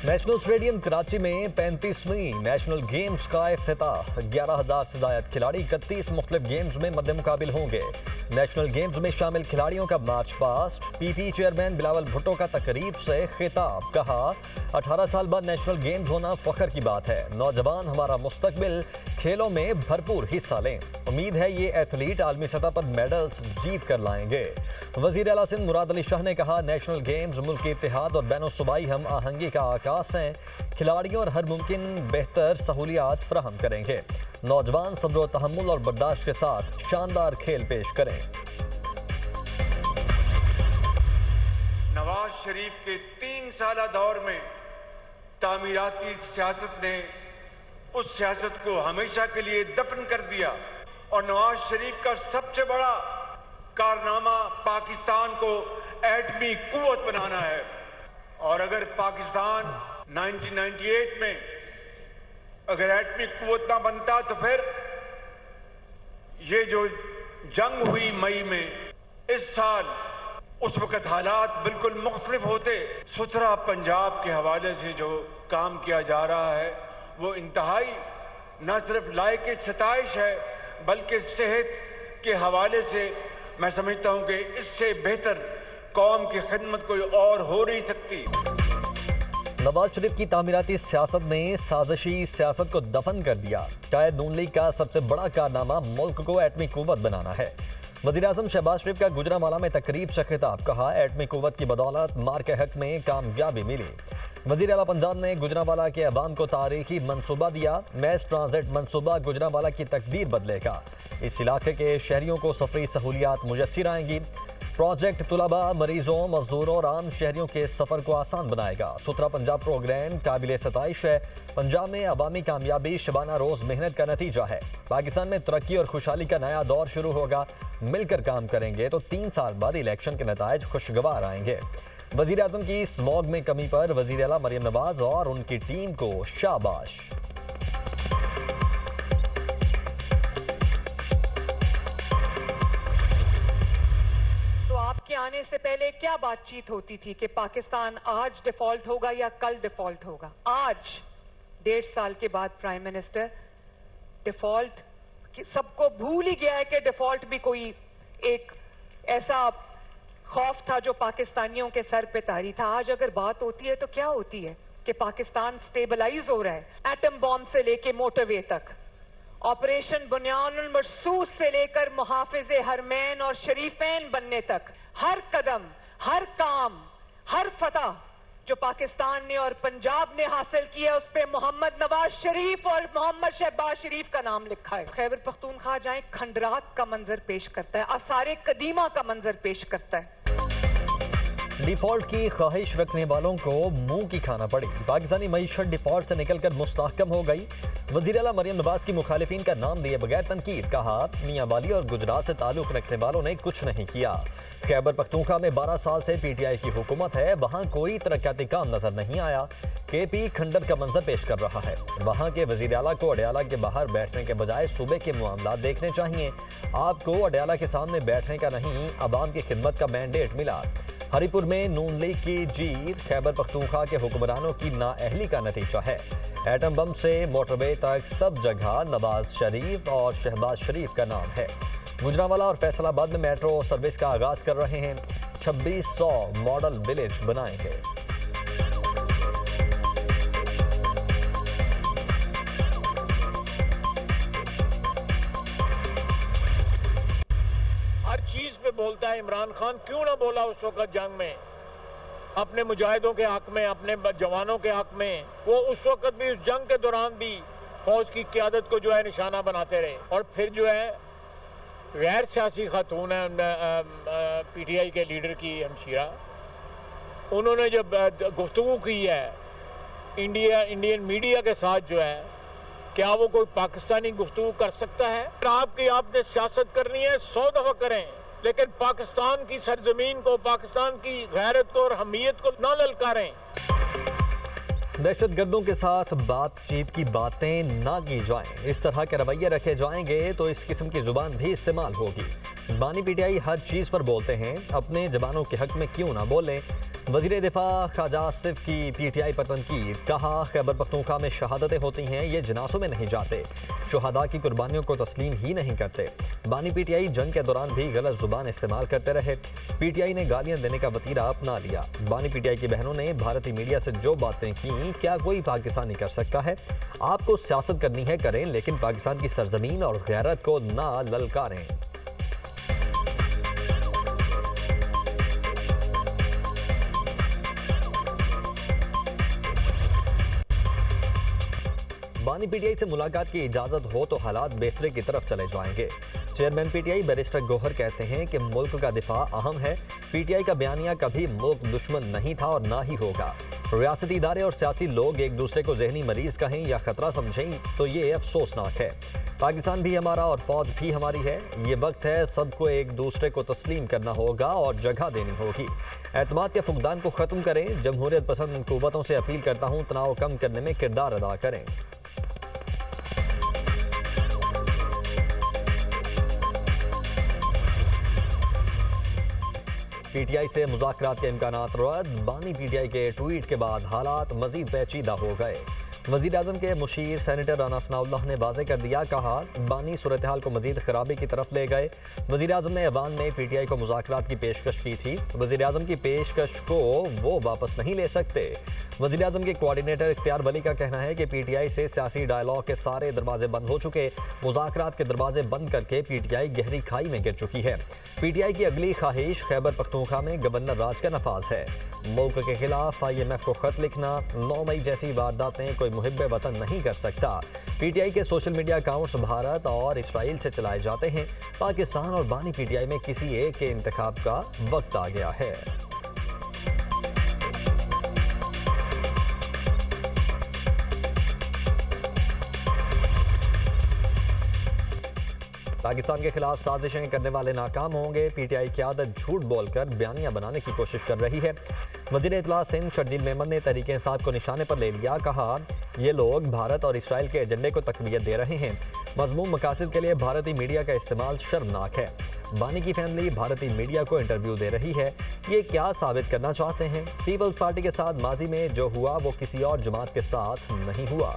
National stadium Karachi में 35वीं national games का इफ्तिताह। 11,000 से ज्यादा खिलाड़ी 31 मुख्तलिफ गेम्स में मद्दे मुकाबिल होंगे। नेशनल गेम्स में शामिल खिलाड़ियों का march past. PP chairman Bilawal Bhutto का तकरीब से खिताब। कहा 18 साल बाद नेशनल गेम्स होना फख्र की बात है। नौजवान हमारा मुस्तकबिल, खेलों में भरपूर हिस्सा लें। उम्मीद है ये एथलीट आलमी सतह पर मेडल्स जीत कर लाएंगे। वजीर आला सिंध मुराद अली शाह ने कहा नेशनल गेम्स मुल्क के इत्तेहाद और बैनुल-सूबाई हम आहंगी का आकाश हैं। खिलाड़ियों और हर मुमकिन बेहतर सहूलियात फराहम करेंगे। नौजवान सब्र और तहम्मुल और बर्दाश्त के साथ शानदार खेल पेश करें। नवाज शरीफ के 3 साला दौर में तामीराती सियासत ने उस सियासत को हमेशा के लिए दफन कर दिया और नवाज शरीफ का सबसे बड़ा कारनामा पाकिस्तान को एटमी कुव्वत बनाना है। और अगर पाकिस्तान 1998 में अगर एटमी कुव्वत ना बनता तो फिर ये जो जंग हुई मई में, इस साल उस वक्त हालात बिल्कुल मुख्तलिफ होते। सुथरा पंजाब के हवाले से जो काम किया जा रहा है वो इंतहाई न सिर्फ लायक सताइश है बल्कि सेहत के हवाले से मैं समझता हूं कि इससे बेहतर कौम की खिदमत कोई और हो नहीं सकती। नवाज शरीफ की तामीराती सियासत ने साजिशी सियासत को दफन कर दिया। शायद नून लीग का सबसे बड़ा कारनामा मुल्क को एटमी कुव्वत बनाना है। वज़ीर आज़म शहबाज शरीफ का गुजरांवाला में तकरीब से खिताब। कहा एटमी कुव्वत की बदौलत मार के हक में कामयाबी मिली। वज़ीर आला पंजाब ने गुजरांवाला के अवाम को तारीखी मनसूबा दिया। मैस ट्रांजिट मनसूबा गुजरांवाला की तकदीर बदलेगा। इस इलाके के शहरियों को सफरी सहूलियात मुयस्सर आएंगी। प्रोजेक्ट तुलबा, मरीजों, मजदूरों और आम शहरियों के सफ़र को आसान बनाएगा। सुथरा पंजाब प्रोग्राम काबिल सताइश है। पंजाब में अवामी कामयाबी शबाना रोज़ मेहनत का नतीजा है। पाकिस्तान में तरक्की और खुशहाली का नया दौर शुरू होगा। मिलकर काम करेंगे तो 3 साल बाद इलेक्शन के नताइज खुशगवार आएंगे। वज़ीर आज़म की स्मॉग में कमी पर वज़ीर आला मरियम नवाज और उनकी टीम को शाबाश। आपके आने से पहले क्या बातचीत होती थी कि पाकिस्तान आज डिफॉल्ट होगा या कल डिफॉल्ट होगा? आज 1.5 साल के बाद प्राइम मिनिस्टर डिफॉल्ट सबको भूल ही गया है कि डिफॉल्ट भी कोई एक ऐसा खौफ था जो पाकिस्तानियों के सर पे तारी था। आज अगर बात होती है तो क्या होती है कि पाकिस्तान स्टेबलाइज हो रहा है। एटम बॉम्ब से लेके मोटरवे तक, ऑपरेशन बुनियानुल मरसूस से लेकर मुहाफिज़े हरमैन और शरीफैन बनने तक, हर कदम, हर काम, हर फतह जो पाकिस्तान ने और पंजाब ने हासिल किया उस पे मोहम्मद नवाज शरीफ और मोहम्मद शहबाज शरीफ का नाम लिखा है। खैबर पख्तूनख्वा जाए खंडरात का मंजर पेश करता है, आसारे कदीमा का मंजर पेश करता है। डिफॉल्ट की ख्वाहिश रखने वालों को मुंह की खाना पड़ी। पाकिस्तानी मईशत डिफॉल्ट से निकलकर मुस्तहकम हो गई। वज़ीर आला मरियम नवाज की मुखालिफिन का नाम दिए बगैर तनकीद। कहा मियां वाली और गुजरात से ताल्लुक रखने वालों ने कुछ नहीं किया। खैबर पख्तूनख्वा में 12 साल से पीटीआई की हुकूमत है, वहाँ कोई तरक्याती काम नजर नहीं आया। केपी खंडर का मंजर पेश कर रहा है। वहाँ के वज़ीर आला को अडयाला के बाहर बैठने के बजाय सूबे के मामला देखने चाहिए। आपको अडयाला के सामने बैठने का नहीं, अवाम की खिदमत का मैंडेट मिला। हरिपुर में नून लीग की जीत खैबर पख्तूनख्वा के हुक्मरानों की नाअहली का नतीजा है। एटम बम से मोटरवे तक सब जगह नवाज शरीफ और शहबाज शरीफ का नाम है। गुजरांवाला और फैसलाबाद में मेट्रो सर्विस का आगाज कर रहे हैं। 2600 मॉडल विलेज बनाएंगे। चीज पे बोलता है इमरान खान, क्यों ना बोला उस वक्त जंग में अपने मुजाहिदों के हक में, अपने जवानों के हक में। वो उस वक्त भी, उस जंग के दौरान भी फौज की क़यादत को जो है निशाना बनाते रहे। और फिर जो है गैर सियासी खातून है पीटीआई के लीडर की हमशीरा, उन्होंने जब गुफ्तगू की है इंडियन मीडिया के साथ, जो है क्या वो कोई पाकिस्तानी गुफ्तगू कर सकता है? आपने सियासत करनी है 100 दफा करें, लेकिन पाकिस्तान की सरजमीन को, पाकिस्तान की गैरत को और हमीयत को ना ललकारें। दहशतगर्दों के साथ बातचीत की बातें ना की जाएं। इस तरह के रवैये रखे जाएंगे तो इस किस्म की जुबान भी इस्तेमाल होगी। बानी पीटीआई हर चीज़ पर बोलते हैं, अपने जवानों के हक में क्यों ना बोलें। वजीर दिफा ख्वाजा आसिफ की पीटीआई पर तनकीद, कहा खैबर पख्तूनख्वा में शहादतें होती हैं, ये जनासों में नहीं जाते, शुहदा की कुर्बानियों को तस्लीम ही नहीं करते। बानी पीटीआई जंग के दौरान भी गलत जुबान इस्तेमाल करते रहे, पीटीआई ने गालियां देने का वतीरा अपना लिया। बानी पीटीआई की बहनों ने भारतीय मीडिया से जो बातें की, क्या कोई पाकिस्तानी कर सकता है? आपको सियासत करनी है करें, लेकिन पाकिस्तान की सरजमीन और गैरत को ना ललकारें। बानी पीटीआई से मुलाकात की इजाजत हो तो हालात बेहतरी की तरफ चले जाएंगे। चेयरमैन पीटीआई बैरिस्टर गौहर कहते हैं कि मुल्क का दिफा अहम है। पीटीआई का बयानिया कभी मुल्क दुश्मन नहीं था और ना ही होगा। रियासती इदारे और सियासी लोग एक दूसरे को जहनी मरीज कहें या खतरा समझें तो ये अफसोसनाक है। पाकिस्तान भी हमारा और फौज भी हमारी है। ये वक्त है सबको एक दूसरे को तस्लीम करना होगा और जगह देनी होगी। एतमाद के फुकदान को ख़त्म करें। जमहूरियत पसंद कुव्वतों से अपील करता हूँ, तनाव कम करने में किरदार अदा करें। पीटीआई से मुज़ाकरात के इम्कानात रद्द। बानी पीटीआई के ट्वीट के बाद हालात मजीद पेचीदा हो गए। वज़ीर आज़म के मुशीर सेनेटर राना सनाउल्लाह ने वाज़ेह कर दिया, कहा बानी सूरत हाल को मजीद खराबी की तरफ ले गए। वज़ीर आज़म ने ऐवान में पीटीआई को मुज़ाकरात की पेशकश की थी। वज़ीर आज़म की पेशकश को वो वापस नहीं ले सकते। वज़ीर आज़म के कोऑर्डिनेटर इख्तियार वली का कहना है कि पीटीआई से सियासी डायलॉग के सारे दरवाजे बंद हो चुके। मुज़ाकरात के दरवाजे बंद करके पीटीआई गहरी खाई में गिर चुकी है। पीटीआई की अगली ख्वाहिश खैबर पख्तूनख्वा में गवर्नर राज का नफाज है। मुल्क के खिलाफ IMF को खत लिखना, 9 मई जैसी वारदातें कोई मुहिब्बे वतन नहीं कर सकता। पीटीआई के सोशल मीडिया अकाउंट्स भारत और इसराइल से चलाए जाते हैं। पाकिस्तान और बानी पीटीआई में किसी एक के इंतखाब का वक्त आ गया है। पाकिस्तान के खिलाफ साजिशें करने वाले नाकाम होंगे। पीटीआई क़यादत झूठ बोलकर बयानियां बनाने की कोशिश कर रही है। वज़ीर इत्तला सिंध शर्जील मेमन ने तहरीक इंसाफ को निशाने पर ले लिया। कहा ये लोग भारत और इसराइल के एजेंडे को तक़वियत दे रहे हैं। मज़मूम मकासद के लिए भारतीय मीडिया का इस्तेमाल शर्मनाक है। बानी की फैमिली भारतीय मीडिया को इंटरव्यू दे रही है। ये क्या साबित करना चाहते हैं? पीपल्स पार्टी के साथ माजी में जो हुआ वो किसी और जमात के साथ नहीं हुआ।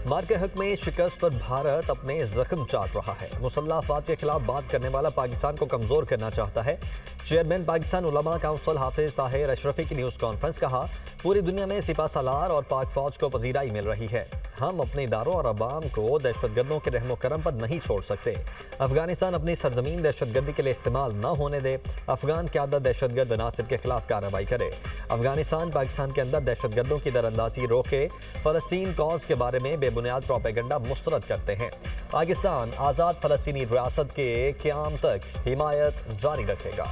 मार के हक में शिकस्त पर भारत अपने जख्म चाट रहा है। मुसल्लह अफवाज के खिलाफ बात करने वाला पाकिस्तान को कमजोर करना चाहता है। चेयरमैन पाकिस्तान उलमा काउंसिल हाफिज ताहिर अशरफी की न्यूज़ कॉन्फ्रेंस, कहा पूरी दुनिया में सिपा सालार और पाक फौज को पजीराई मिल रही है। हम अपने इदारों और अवाम को दहशतगर्दों के रहमो करम पर नहीं छोड़ सकते। अफगानिस्तान अपनी सरजमीन दहशतगर्दी के लिए इस्तेमाल न होने दे। अफगान क़यादत दहशतगर्द अनासिर के खिलाफ कार्रवाई करे। अफगानिस्तान पाकिस्तान के अंदर दहशतगर्दों की दरअंदाजी रोके। फ़लस्तीन कॉज के बारे में बेबुनियाद प्रोपेगेंडा मुस्तरद करते हैं। पाकिस्तान आज़ाद फ़लस्तीनी रियासत के क़याम तक हिमायत जारी रखेगा।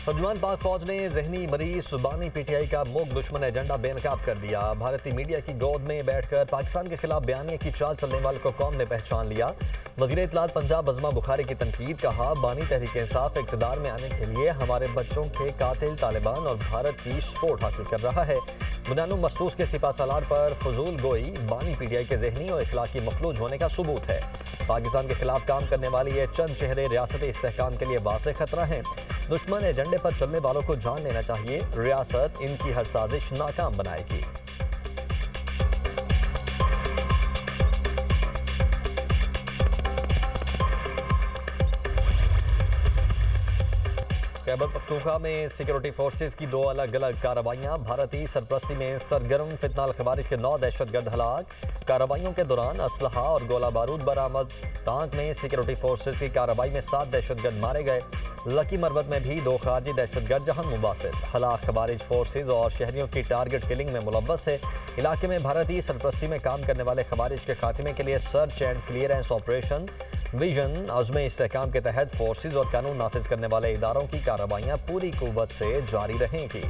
तर्जुमान पाक फौज ने जहनी मरीज बानी पीटीआई का मुल्क दुश्मन एजेंडा बेनकाब कर दिया। भारतीय मीडिया की गोद में बैठकर पाकिस्तान के खिलाफ बयानिया की चाल चलने वाले को कौम ने पहचान लिया। वज़ीर इत्तलात पंजाब अज़मा बुखारी की तनकीद, कहा बानी तहरीक इंसाफ इक़्तिदार में आने के लिए हमारे बच्चों के कातिल तालिबान और भारत की सपोर्ट हासिल कर रहा है। बुनानु मरसूस के सिपा सालार पर फजूल गोई बानी पीटीआई के जहनी और इखलाकी मफलूज होने का सबूत है। पाकिस्तान के खिलाफ काम करने वाले ये चंद चेहरे रियासती इस्तेहकाम के लिए वाज़ेह खतरा हैं। दुश्मन एजेंडे पर चलने वालों को जान लेना चाहिए, रियासत इनकी हर साजिश नाकाम बनाएगी। खैबर पख्तूनख्वा में सिक्योरिटी फोर्सेज की 2 अलग अलग कार्रवाइयाँ। भारतीय सरपरस्ती में सरगर्म फितनाल खवारिज के 9 दहशतगर्द हलाक। कार्रवाइयों के दौरान असलहा और गोला बारूद बरामद। टांक में सिक्योरिटी फोर्सेज की कार्रवाई में 7 दहशतगर्द मारे गए। लकी मरवत में भी 2 खारजी दहशतगर्द जहां मुबासिर। हलाक खवारिज फोर्सेज और शहरियों की टारगेट किलिंग में मुलव्वस है। इलाके में भारतीय सरपरस्ती में काम करने वाले खवारिज के खात्मे के लिए search and clearance operation vision Azm Istehkam के तहत फोर्सेज और कानून नाफिज करने वाले इदारों की कार्रवाइयाँ पूरी कुव्वत से जारी रहेंगी।